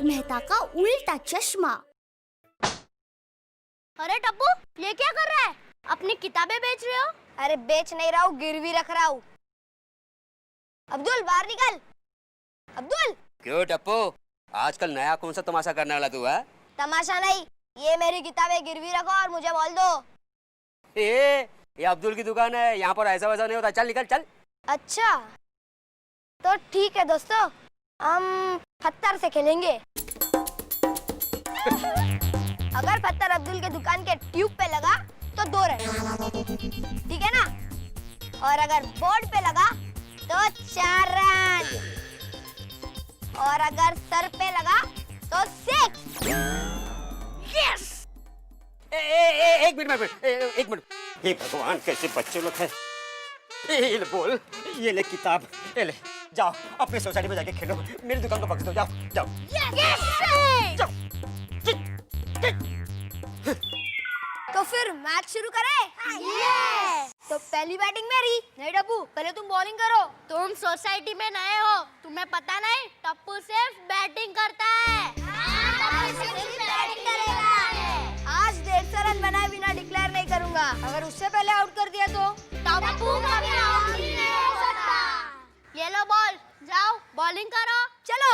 तारक मेहता का उल्टा चश्मा। अरे टप्पू, ये क्या कर रहा है? अपनी किताबें बेच रहे हो? अरे बेच नहीं रहा हूँ, गिरवी रख रहा हूँ। अब्दुल बाहर निकल। अब्दुल। क्यों टप्पू, आजकल नया कौन सा तमाशा करने वाला तू है? तमाशा नहीं, ये मेरी किताबें गिरवी रखो और मुझे बोल दो। ये अब्दुल की दुकान है, यहाँ पर ऐसा वैसा नहीं होता। चल निकल चल। अच्छा तो ठीक है दोस्तों, हम पत्थर से खेलेंगे। अगर पत्थर अब्दुल के दुकान के ट्यूब पे लगा तो 2 रन, ठीक है ना? और अगर बोर्ड पे लगा तो 4 रन, और अगर सर पे लगा तो 6। यस! एक मिनट। हे भगवान, कैसे बच्चे लोग हैं। ये ले बोल, ये ले किताब, ये ले। जाओ अपने सोसाइटी में जाके खेलो, मेरी दुकान को बख्श दो। जाओ। तो फिर मैच शुरू करें? तो पहली बैटिंग मेरी। नहीं टप्पू, पहले तुम बॉलिंग करो। तुम सोसाइटी में नए हो, तुम्हें पता नहीं? टप्पू सिर्फ बैटिंग करता है। आज 150 रन बनाए बिना डिक्लेयर नहीं करूंगा। अगर उससे पहले आउट कर दिया तो टप्पू कभी आउट ही नहीं हो सकता। ये लो बॉल, जाओ बॉलिंग करो। चलो।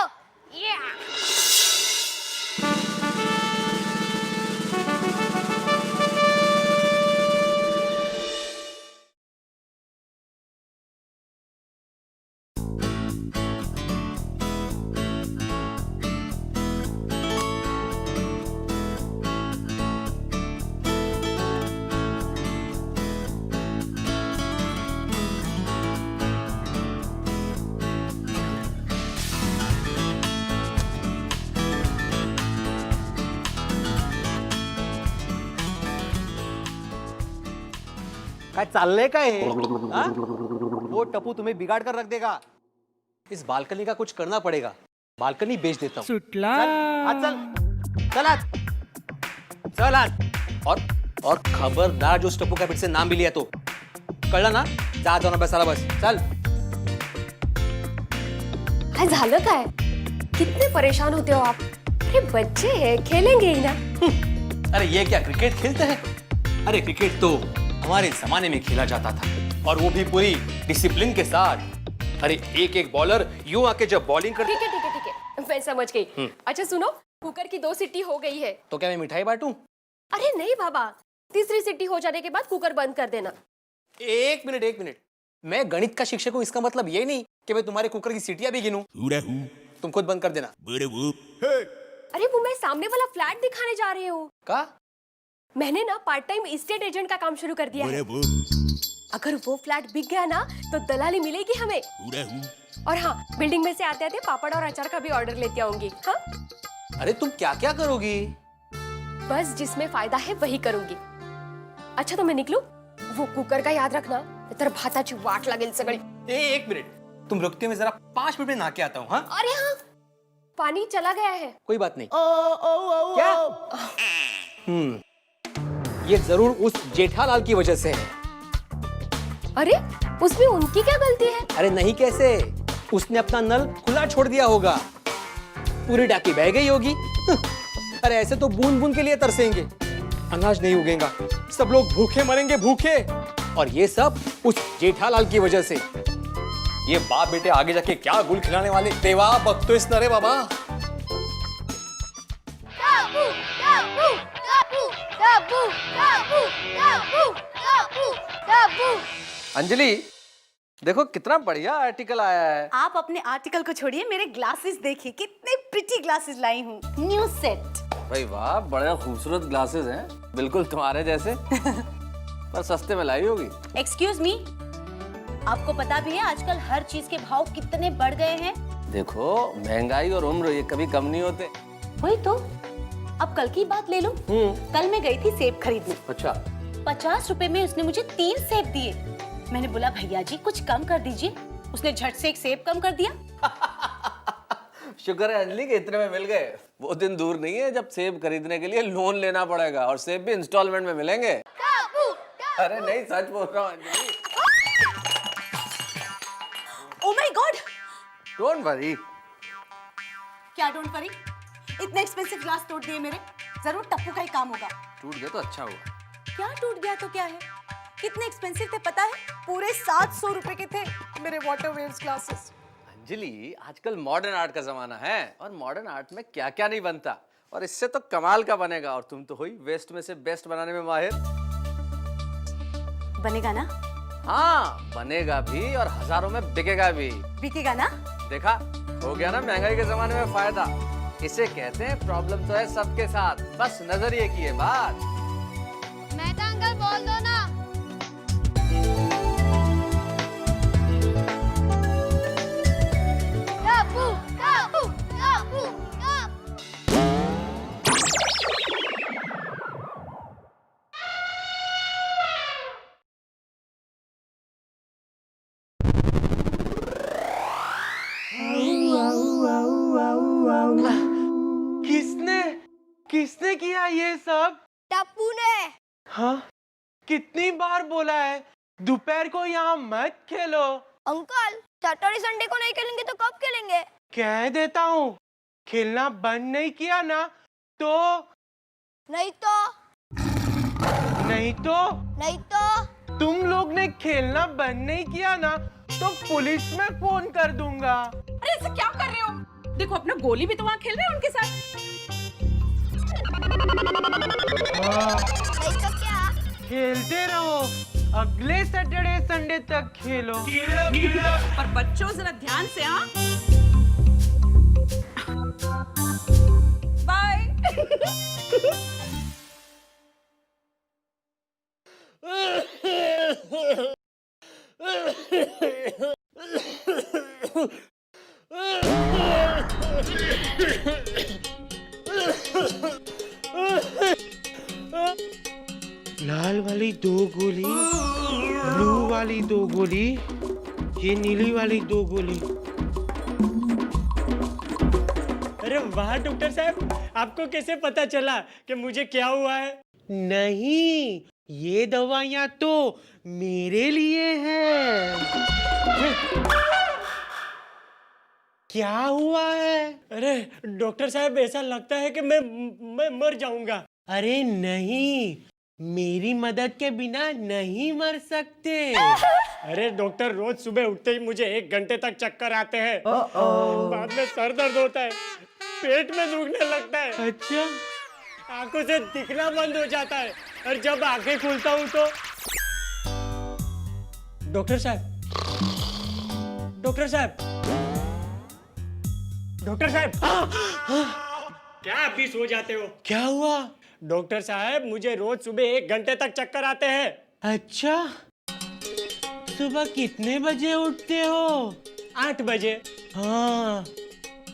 काय चाललंय काय हे? वो टप्पू तुम्हें बिगाड़ कर रख देगा। इस बालकनी का कुछ करना पड़ेगा। बालकनी बेच देता हूँ। चल आज। और खबरदार जो उस टप्पू का फिर से नाम भी लिया तो कळलं ना? जा जाऊन बसायला बस। चल। काय झालं काय? कितने परेशान होते हो आप? अरे बच्चे हैं, खेलेंगे ही ना। अरे ये क्या क्रिकेट खेलते हैं? अरे क्रिकेट तो हमारे जमाने में खेला जाता था, और वो भी पूरी डिसिप्लिन के साथ। अरे एक बॉलर यूं आके जब बॉलिंग करते। ठीक है, मैं समझ गई। अच्छा सुनो, कुकर की 2 सीटी हो गई है। तो क्या मैं मिठाई बांटूं? अरे नहीं बाबा, 3री सीटी हो जाने के बाद कुकर बंद कर देना। एक मिनट। मैं गणित का शिक्षक हूँ, इसका मतलब ये नहीं कि मैं तुम्हारे कुकर की सीटियां भी गिनूं। तुम खुद बंद कर देना। अरे वो मैं सामने वाला फ्लैट दिखाने जा रही हूँ। का? मैंने ना पार्ट टाइम एस्टेट एजेंट का काम शुरू कर दिया है। अगर वो फ्लैट बिक गया ना तो दलाली मिलेगी हमें। और हाँ, बिल्डिंग में से आते आते पापड़ और अचार का भी ऑर्डर लेती आऊंगी। हाँ? अरे तुम क्या क्या करोगी? बस जिसमें फायदा है वही करूंगी। अच्छा तो मैं निकलूं? वो कुकर का याद रखना, तर भाताची वाट लागेल सगळी। एक मिनट, तुम रुकते हो, मैं जरा 5 मिनट में नहा के आता हूँ। हाँ? अरे हाँ, पानी चला गया है। कोई बात नहीं। क्या? ये जरूर उस जेठालाल की वजह से है। अरे उसमें उनकी क्या गलती है? अरे नहीं कैसे, उसने अपना नल खुला छोड़ दिया होगा, पूरी डाकी बह गई होगी। अरे ऐसे तो बूंद बूंद के लिए तरसेंगे, अनाज नहीं उगेगा, सब लोग भूखे मरेंगे, भूखे। और ये सब उस जेठालाल की वजह से। ये बाप बेटे आगे जाके क्या गुल खिलाने वाले, देवा बख्तो इस नरे बाबा। अंजलि, देखो कितना बढ़िया आर्टिकल आया है। आप अपने आर्टिकल को छोड़िए, मेरे ग्लासेस देखिए, कितने प्रिटी ग्लासेस लाई हूँ। New set. भाई वाह, बड़े खूबसूरत ग्लासेस हैं, बिल्कुल तुम्हारे जैसे। पर सस्ते में लाई होगी। एक्सक्यूज मी, आपको पता भी है आजकल हर चीज के भाव कितने बढ़ गए हैं? देखो महंगाई और उम्र ये कभी कम नहीं होते। वही तो। अब कल की बात ले लो। कल मैं गई थी सेब खरीदने। अच्छा। 50 रुपए में उसने मुझे 3 सेब दिए। मैंने बोला भैया जी कुछ कम कर दीजिए, उसने झट से 1 सेब कम कर दिया। शुक्र है अंजलि के इतने में मिल गए। वो दिन दूर नहीं है जब सेब खरीदने के लिए लोन लेना पड़ेगा, और सेब भी इंस्टॉलमेंट में मिलेंगे। अरे नहीं, सच बोल रहा हूँ Anjali. Oh my God. Don't worry. क्या डोंट वरी? इतने एक्सपेंसिव ग्लास तोड़ दिए मेरे। जरूर टप्पू का ही काम होगा। टूट गया तो अच्छा हुआ। क्या टूट गया तो क्या है? कितने एक्सपेंसिव थे पता है? पूरे 700 रुपए के थे मेरे वाटर वेव्स ग्लासेस। अंजलि, आजकल मॉडर्न आर्ट का जमाना है और मॉडर्न आर्ट में क्या क्या नहीं बनता, और इससे तो कमाल का बनेगा। और तुम तो हुई वेस्ट में से बेस्ट बनाने में माहिर। बनेगा ना? हाँ, बनेगा भी और हजारों में बिकेगा भी। बिकेगा ना? देखा, हो गया ना महंगाई के जमाने में फायदा। इसे कहते हैं प्रॉब्लम तो है सबके साथ, बस नजरिए की है बात। मेहता अंकल बोल दो ना। टप्पू टप्पू टप्पू टप्पू। किसने किसने किया ये सब? टप्पू ने। हाँ, कितनी बार बोला है दोपहर को यहाँ मत खेलो। अंकल, सैटरडे संडे को नहीं खेलेंगे तो कब खेलेंगे? कह देता हूँ, खेलना बंद नहीं किया ना तो नहीं तो नहीं तो नहीं तो तुम लोग ने खेलना बंद नहीं किया ना तो पुलिस में फोन कर दूंगा। अरे ऐसे क्या कर रहे हो? देखो अपना गोली भी तो वहाँ खेल रहे हैं उनके साथ। हाँ, नहीं तो क्या? खेलते रहो, अगले सैटरडे संडे तक खेलो। पर बच्चों जरा ध्यान से। हाँ, बाय। लाल वाली 2 गोली, ब्लू वाली 2 गोली, ये नीली वाली 2 गोली। अरे वाह डॉक्टर साहब, आपको कैसे पता चला कि मुझे क्या हुआ है? नहीं, ये दवाइयाँ तो मेरे लिए हैं। क्या हुआ है? अरे डॉक्टर साहब, ऐसा लगता है कि मैं मर जाऊंगा। अरे नहीं, मेरी मदद के बिना नहीं मर सकते। अरे डॉक्टर, रोज सुबह उठते ही मुझे 1 घंटे तक चक्कर आते हैं। बाद में सर दर्द होता है, पेट में दुखने लगता है, अच्छा, आंखों से दिखना बंद हो जाता है, और जब आंखें खुलता हूँ तो डॉक्टर साहब, डॉक्टर साहब, डॉक्टर साहब, क्या आप भी सो जाते हो? क्या हुआ? डॉक्टर साहब, मुझे रोज सुबह 1 घंटे तक चक्कर आते हैं। अच्छा, सुबह कितने बजे उठते हो? 8 बजे। हाँ,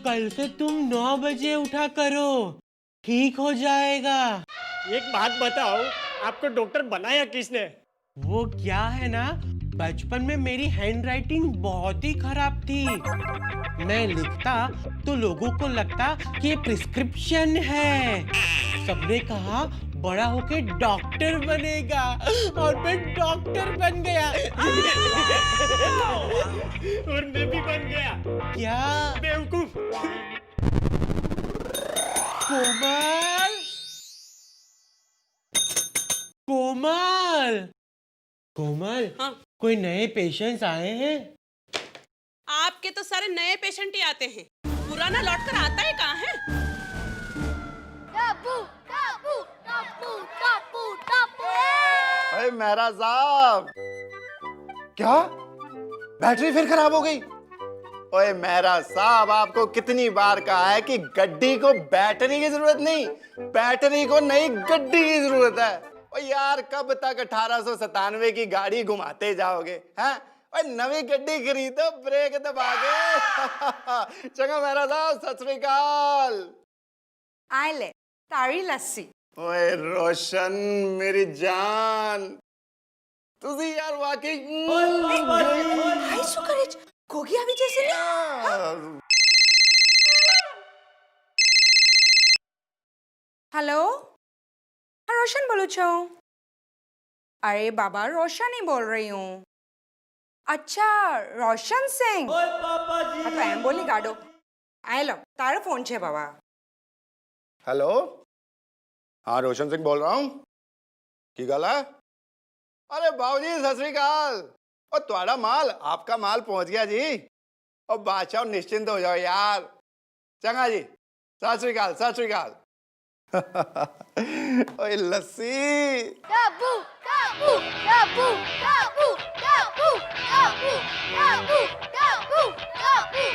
कल से तुम 9 बजे उठा करो, ठीक हो जाएगा। एक बात बताओ, आपको डॉक्टर बनाया किसने? वो क्या है ना, बचपन में मेरी हैंडराइटिंग बहुत ही खराब थी। मैं लिखता तो लोगों को लगता कि ये प्रिस्क्रिप्शन है। सबने कहा बड़ा होके डॉक्टर बनेगा, और मैं डॉक्टर बन गया। और मैं भी बन गया। क्या? बेवकूफ। कोमल, कोमल, कोमल। हाँ? कोई नए पेशेंट्स आए हैं? आपके तो सारे नए पेशेंट ही आते हैं, पुराना लौट कर आता है कहाँ है? टप्पू टप्पू टप्पू टप्पू टप्पू। अरे मेहरा साहब, क्या बैटरी फिर खराब हो गई? ओए मेहरा साहब, आपको कितनी बार कहा है कि गड्डी को बैटरी की जरूरत नहीं, बैटरी को नई गड्डी की जरूरत है। ओ यार, कब तक 1897 की गाड़ी घुमाते जाओगे? हैं? ओए नवी गड्डी खरीदो, ब्रेक दबा के। चंगा मेहरा साहब, सत श्री अकाल। आए ले तारी लस्सी। ओए रोशन मेरी जान, तुझी यार वाकई हाय सुकरेज, गोगी अभी जैसे नहीं। हेलो, हाँ रोशन बोलूँ छो। अरे बाबा, रोशन ही बोल रही हूँ। अच्छा, रोशन सिंह। हाँ तो एम बोली गाडो। आए लो, तारो फोन छे बाबा। हेलो, हाँ रोशन सिंह बोल रहा हूँ। की गल है? अरे बाबूजी सत श्री अकाल। और तुम्हारा माल, आपका माल पहुंच गया जी। और बादशाह निश्चिंत हो जाओ यार। चंगा जी, सत श्री अकाल, सत श्री अकाल। ओए लस्सी। टप्पू टप्पू टप्पू टप्पू टप्पू टप्पू टप्पू टप्पू टप्पू।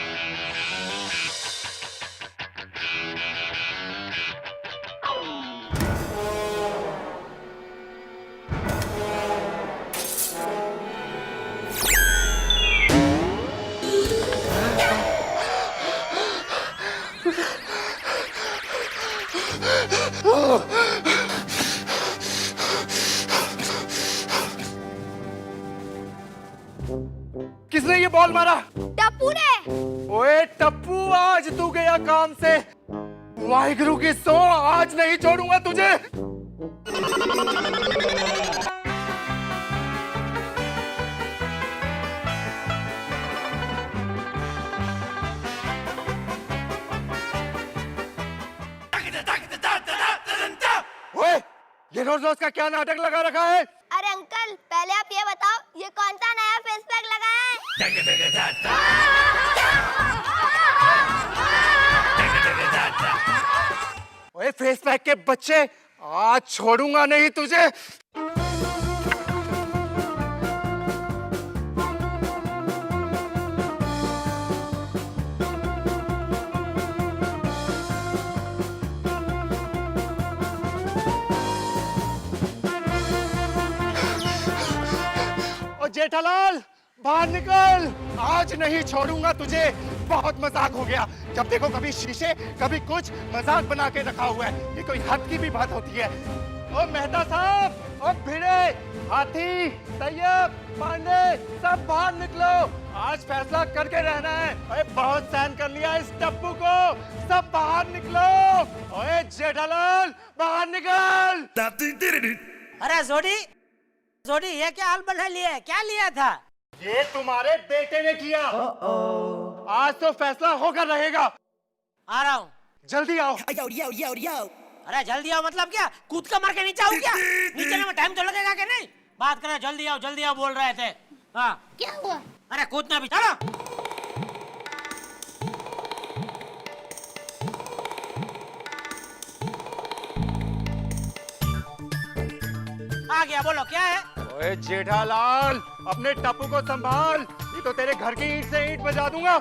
किसने ये बॉल मारा? टप्पू ने। ओए टप्पू, आज तू गया काम से। वाहिगुरु की सौ, आज नहीं छोड़ूंगा तुझे। ओए, ये रोज रोज का क्या नाटक लगा रखा है? अरे अंकल, पहले आप ये बताओ, ये कौन सा नया फेस पैक लगाया है? ओए फेस पैक के बच्चे, आज छोड़ूंगा नहीं तुझे। जेठालाल बाहर निकल, आज नहीं छोड़ूंगा तुझे। बहुत मजाक हो गया। जब देखो कभी शीशे कभी कुछ, मजाक बना के रखा हुआ है। ये कोई हद की भी बात होती है। ओ मेहता साहब, ओ भिड़े, हाथी, तैयब, पांडे, सब बाहर निकलो। आज फैसला करके रहना है। ओए बहुत सहन कर लिया इस टप्पू को, सब बाहर निकलो। ओए जेठालाल बाहर निकल। अरे जोड़ी जोड़ी, ये क्या हाल बना लिया है? क्या लिया था? ये तुम्हारे बेटे ने किया। आज तो फैसला होकर रहेगा। आ रहा हूँ। जल्दी आओ। अरे जल्दी आओ मतलब क्या? कूद का मार के नीचे आओ क्या? नीचे में टाइम तो लगेगा कि नहीं? बात करें, जल्दी आओ बोल रहे थे। हाँ क्या हुआ? अरे कूदना भी, चलो। आ गया, बोलो क्या है? ओए जेठालाल, अपने टप्पू को संभाल। ये तो तेरे घर की ईंट से ईंट बजा दूंगा।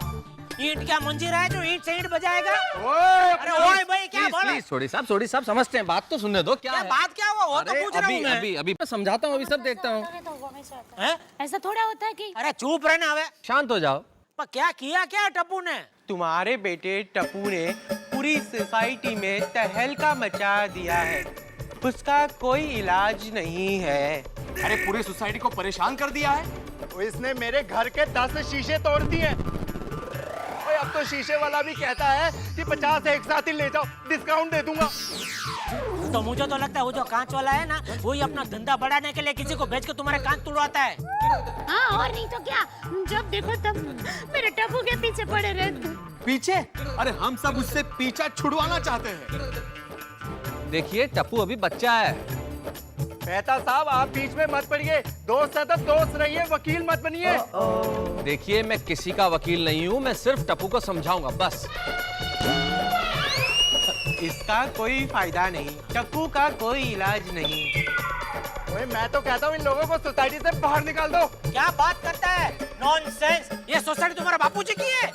ईंट क्या मंजीर है जो ईंट से ईंट बजाएगा? ओए अरे ओए भाई, क्या बोला? सोडी साहब समझते हैं, बात तो सुनने दो। क्या है? बात क्या हुआ? वो तो पूछ रहा हूँ मैं। अभी मैं समझाता हूँ, अभी सब देखता हूँ। ऐसा थोड़ा होता है कि अरे चुप रहना हवे। शांत हो जाओ। पर क्या किया क्या टप्पू ने? तुम्हारे बेटे टप्पू ने पूरी सोसाइटी में तहलका मचा दिया है। उसका कोई इलाज नहीं है। अरे पूरी सोसाइटी को परेशान कर दिया है। तो इसने मेरे घर के 10 शीशे तोड़ दिए। ओए अब तो शीशे वाला भी कहता है कि 50 एक साथ ही ले जाओ, डिस्काउंट दे दूंगा। तो मुझे तो लगता है वो जो कांच वाला है ना, वही अपना धंधा बढ़ाने के लिए किसी को बेच के तुम्हारे कांच तुड़वाता है। हाँ, और नहीं तो क्या। जब देखो तब मेरे टप्पू के पीछे पड़े रहते। पीछे? अरे हम सब उससे पीछा छुड़वाना चाहते हैं। देखिए टप्पू अभी बच्चा है। मेहता साहब, आप बीच में मत पड़िए। दोस्त है तो दोस्त रहिए, वकील मत बनिए। देखिए मैं किसी का वकील नहीं हूँ, मैं सिर्फ टप्पू को समझाऊंगा बस। इसका कोई फायदा नहीं, टप्पू का कोई इलाज नहीं। ओए मैं तो कहता हूँ इन लोगों को सोसाइटी से बाहर निकाल दो। क्या बात करता है? नॉनसेंस। ये सोसाइटी तुम्हारा बापूजी की है?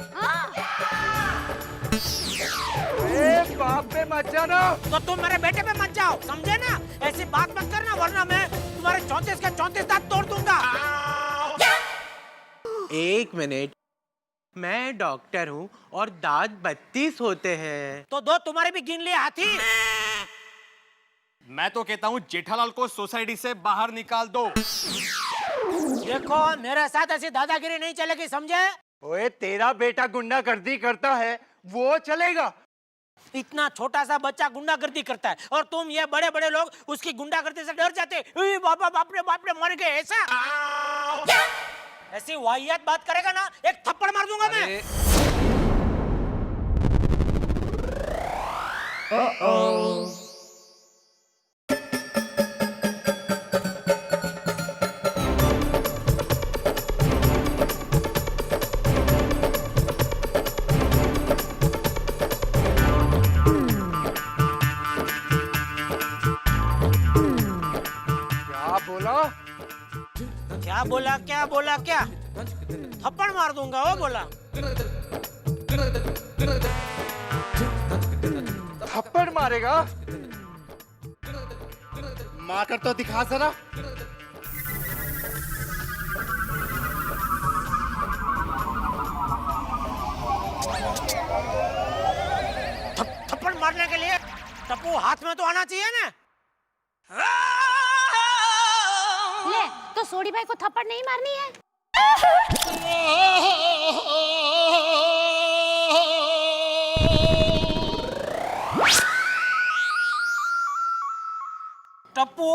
ए, बाप पे मत जाना। तो तुम मेरे बेटे पे मत जाओ, समझे ना? ऐसी बात मत करना, वरना मैं तुम्हारे 34 के 34 दांत तोड़ दूंगा। एक मिनट, मैं डॉक्टर हूँ और दांत 32 होते हैं। तो दो तुम्हारे भी गिन लिए हाथी। मैं तो कहता हूँ जेठालाल को सोसाइटी से बाहर निकाल दो। देखो मेरे साथ ऐसी दादागिरी नहीं चलेगी, समझे? ओए तेरा बेटा गुंडागर्दी करता है, वो चलेगा। इतना छोटा सा बच्चा गुंडागर्दी करता है और तुम ये बड़े बड़े लोग उसकी गुंडागर्दी से डर जाते। बाबा बाप रे मर गए ऐसा। ऐसी वाहियात बात करेगा ना, एक थप्पड़ मार दूंगा मैं। क्या बोला? क्या बोला क्या? थप्पड़ मार दूंगा वो बोला। थप्पड़ मारेगा? मार कर तो दिखा जरा। थप्पड़ मारने के लिए टप्पू हाथ में तो आना चाहिए ना। ले तो सोडी भाई को थप्पड़ नहीं मारनी है? टप्पू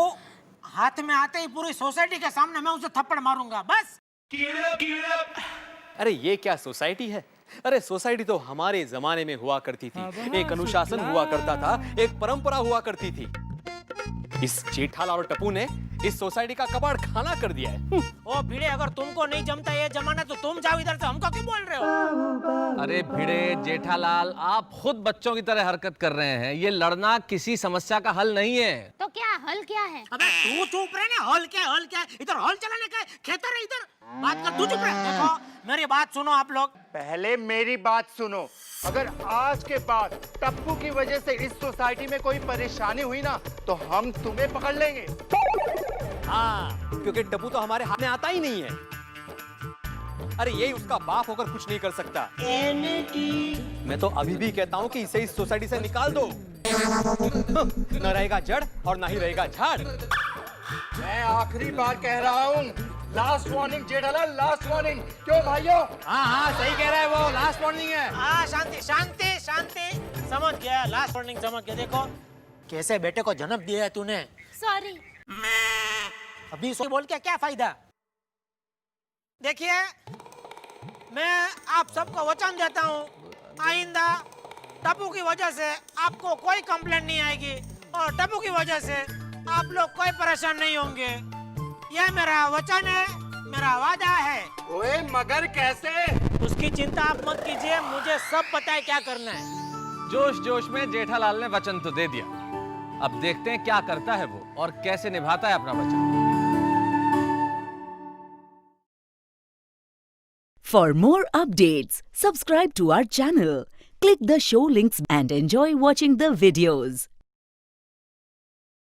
हाथ में आते ही पूरी सोसाइटी के सामने मैं उसे थप्पड़ मारूंगा बस। अरे ये क्या सोसाइटी है? अरे सोसाइटी तो हमारे जमाने में हुआ करती थी। एक अनुशासन हुआ करता था, एक परंपरा हुआ करती थी। इस जेठालाल और टप्पू ने इस सोसाइटी का कबाड़ खाना कर दिया है। ओ भिड़े, अगर तुमको नहीं जमता ये जमाना तो तुम जाओ इधर से, हमको क्यों बोल रहे हो? अरे भिड़े जेठालाल, आप खुद बच्चों की तरह हरकत कर रहे हैं। ये लड़ना किसी समस्या का हल नहीं है। तो क्या हल क्या है? अबे तू चुप रहे ना। हॉल क्या इधर हॉल चलाने का खेतर है इधर बात कर। तू चुप रहे। देखो मेरी बात सुनो आप लोग। पहले मेरी बात सुनो। अगर आज के बाद टप्पू की वजह से इस सोसाइटी में कोई परेशानी हुई ना तो हम तुम्हें पकड़ लेंगे। हाँ, क्योंकि टप्पू तो हमारे हाथ में आता ही नहीं है। अरे यही उसका बाप होकर कुछ नहीं कर सकता। मैं तो अभी भी कहता हूँ कि इसे इस सोसाइटी से निकाल दो। न रहेगा जड़ और ना ही रहेगा झाड़। मैं आखिरी बार कह रहा हूँ, last warning Jethalal, last warning. क्यों भाइयों? हाँ सही कह रहा है वो, लास्ट वार्निंग है। हाँ शांति शांति शांति, समझ गया, लास्ट वार्निंग समझ गया। देखो कैसे बेटे को जन्म दिया है तूने। सॉरी। अभी सॉरी बोल के क्या फायदा? देखिए मैं आप सबको वचन देता हूँ, आइंदा टप्पू की वजह से आपको कोई कंप्लेंट नहीं आएगी और टप्पू की वजह से आप लोग कोई परेशान नहीं होंगे। यह मेरा वचन है, मेरा वादा है। ओए मगर कैसे? उसकी चिंता आप मत कीजिए, मुझे सब पता है क्या करना है। जोश जोश में जेठालाल ने वचन तो दे दिया, अब देखते हैं क्या करता है वो और कैसे निभाता है अपना वचन। For more updates, subscribe to our channel, click the show links and enjoy watching the videos.